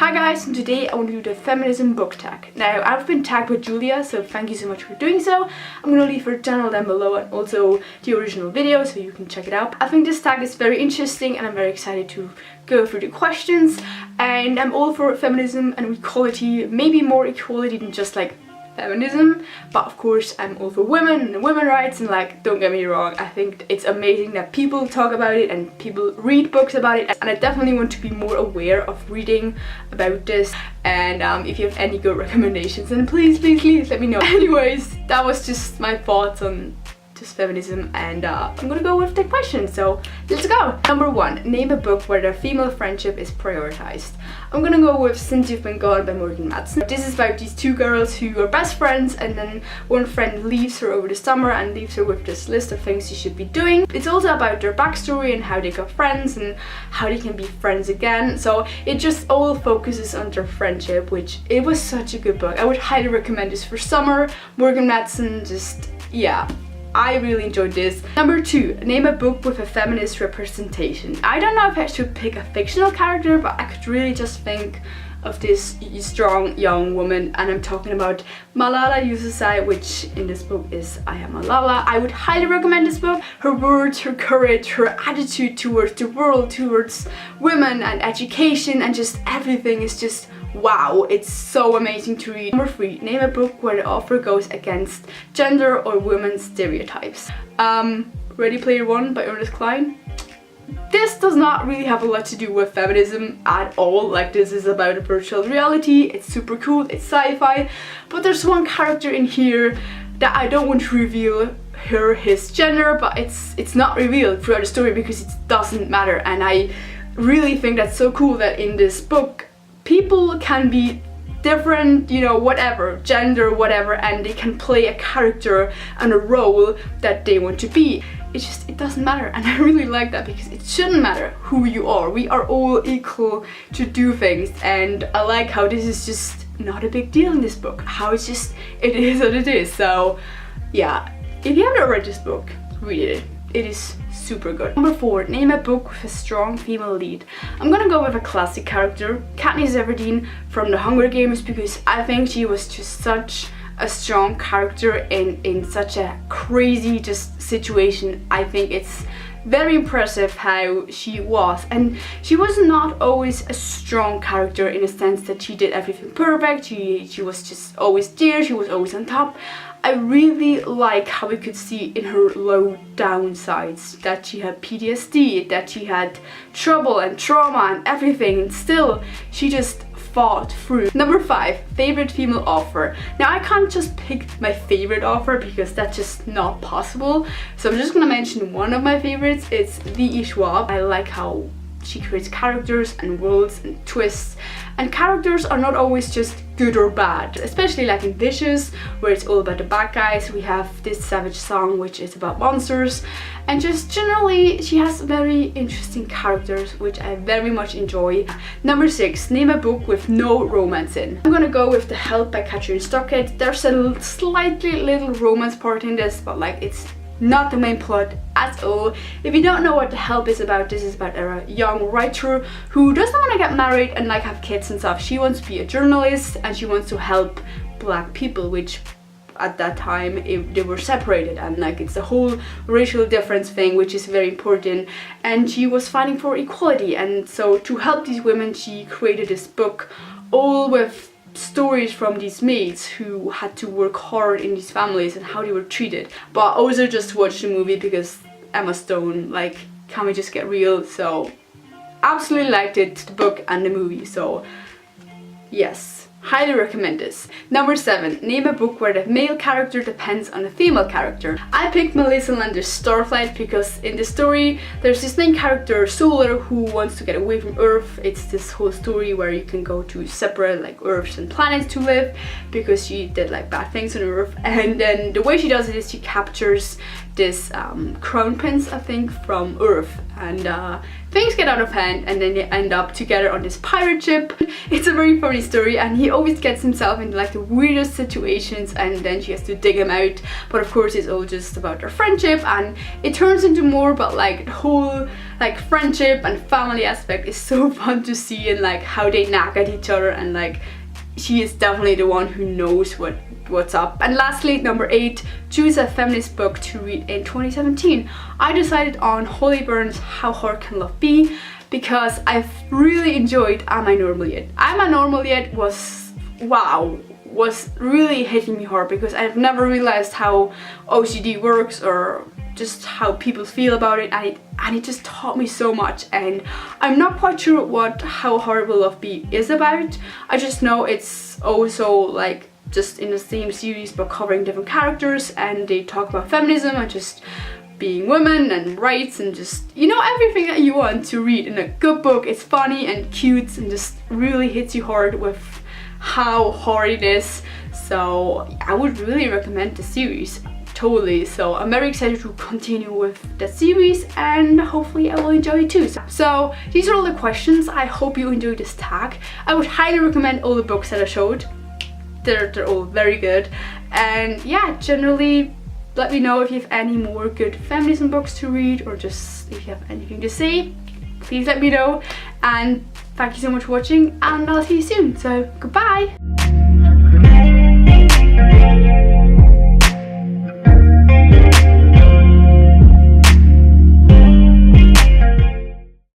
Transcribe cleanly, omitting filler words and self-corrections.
Hi guys, and today I want to do the Feminism Book Tag. Now, I've been tagged with Julia, so thank you so much for doing so. I'm going to leave her channel down below and also the original video so you can check it out. I think this tag is very interesting and I'm very excited to go through the questions. And I'm all for feminism and equality, maybe more equality than just like feminism, but of course I'm all for women and women's rights, and like, don't get me wrong, I think it's amazing that people talk about it and people read books about it, and I definitely want to be more aware of reading about this. And if you have any good recommendations, then please let me know. Anyways, that was just my thoughts on just feminism, and I'm gonna go with the question, so let's go! Number 1, name a book where the female friendship is prioritized. I'm gonna go with Since You've Been Gone by Morgan Matson. This is about these two girls who are best friends, and then one friend leaves her over the summer and leaves her with this list of things she should be doing. It's also about their backstory and how they got friends and how they can be friends again. So it just all focuses on their friendship, which it was such a good book. I would highly recommend this for summer. Morgan Matson, just, yeah. I really enjoyed this. Number 2, name a book with a feminist representation. I don't know if I should pick a fictional character, but I could really just think of this strong young woman, and I'm talking about Malala Yousafzai, which in this book is I Am Malala. I would highly recommend this book. Her words, her courage, her attitude towards the world, towards women and education, and just everything is just wow, it's so amazing to read. Number 3, name a book where the author goes against gender or women's stereotypes. Ready Player One by Ernest Cline. This does not really have a lot to do with feminism at all. Like, this is about a virtual reality, it's super cool, it's sci-fi, but there's one character in here that I don't want to reveal his gender, but it's not revealed throughout the story because it doesn't matter. And I really think that's so cool that in this book people can be different, you know, whatever, gender, whatever, and they can play a character and a role that they want to be. It doesn't matter, and I really like that because it shouldn't matter who you are. We are all equal to do things, and I like how this is just not a big deal in this book. How it's just, it is what it is. So yeah, if you haven't read this book, read it. It is super good. Number 4, name a book with a strong female lead. I'm gonna go with a classic character, Katniss Everdeen from The Hunger Games, because I think she was just such a strong character in such a crazy just situation. I think it's very impressive how she was, and she was not always a strong character in a sense that she did everything perfect. She was just always there, she was always on top. I really like how we could see in her low downsides that she had PTSD, that she had trouble and trauma and everything, and still she just fought through. Number 5, favorite female author. Now, I can't just pick my favorite author because that's just not possible. So I'm just gonna mention one of my favorites. It's V.E. Schwab. I like how she creates characters and worlds and twists, and characters are not always just good or bad, especially like in Vicious, where it's all about the bad guys. We have this Savage Song, which is about monsters, and just generally she has very interesting characters, which I very much enjoy. Number 6, name a book with no romance in. I'm gonna go with The Help by Catherine Stockett. There's a slightly little romance part in this, but like, it's not the main plot at all. If you don't know what The Help is about, this is about a young writer who doesn't want to get married and like have kids and stuff. She wants to be a journalist and she wants to help black people, which at that time they were separated, and like it's a whole racial difference thing, which is very important, and she was fighting for equality. And so to help these women, she created this book all with stories from these maids who had to work hard in these families and how they were treated. But also just watch the movie because Emma Stone, like, can we just get real? So absolutely liked it, the book and the movie, so yes, highly recommend this. Number 7, name a book where the male character depends on the female character. I picked Melissa Lander's Starflight because in the story there's this main character, Solar, who wants to get away from Earth. It's this whole story where you can go to separate like Earths and planets to live because she did like bad things on Earth, and then the way she does it is she captures this crown prince, I think, from Earth, and things get out of hand and then they end up together on this pirate ship. It's a very funny story, and he always gets himself into like the weirdest situations, and then she has to dig him out. But of course it's all just about their friendship, and it turns into more about like the whole like friendship and family aspect is so fun to see, and like how they nag at each other, and like she is definitely the one who knows what's up. And lastly, number 8, choose a feminist book to read in 2017. I decided on Holly Byrne's How Hard Can Love Be, because I've really enjoyed Am I Normal Yet? Am I Normal Yet was really hitting me hard, because I've never realized how OCD works or just how people feel about it, and it just taught me so much. And I'm not quite sure what How Hard Will Love Be is about. I just know it's also like just in the same series but covering different characters, and they talk about feminism and just being women and rights and just, you know, everything that you want to read in a good book. It's funny and cute and just really hits you hard with how hard it is. So I would really recommend the series, totally. So I'm very excited to continue with that series, and hopefully I will enjoy it too. So these are all the questions. I hope you enjoyed this tag. I would highly recommend all the books that I showed. They're all very good. And yeah, generally let me know if you have any more good feminism books to read, or just if you have anything to say, please let me know. And thank you so much for watching, and I'll see you soon. So goodbye.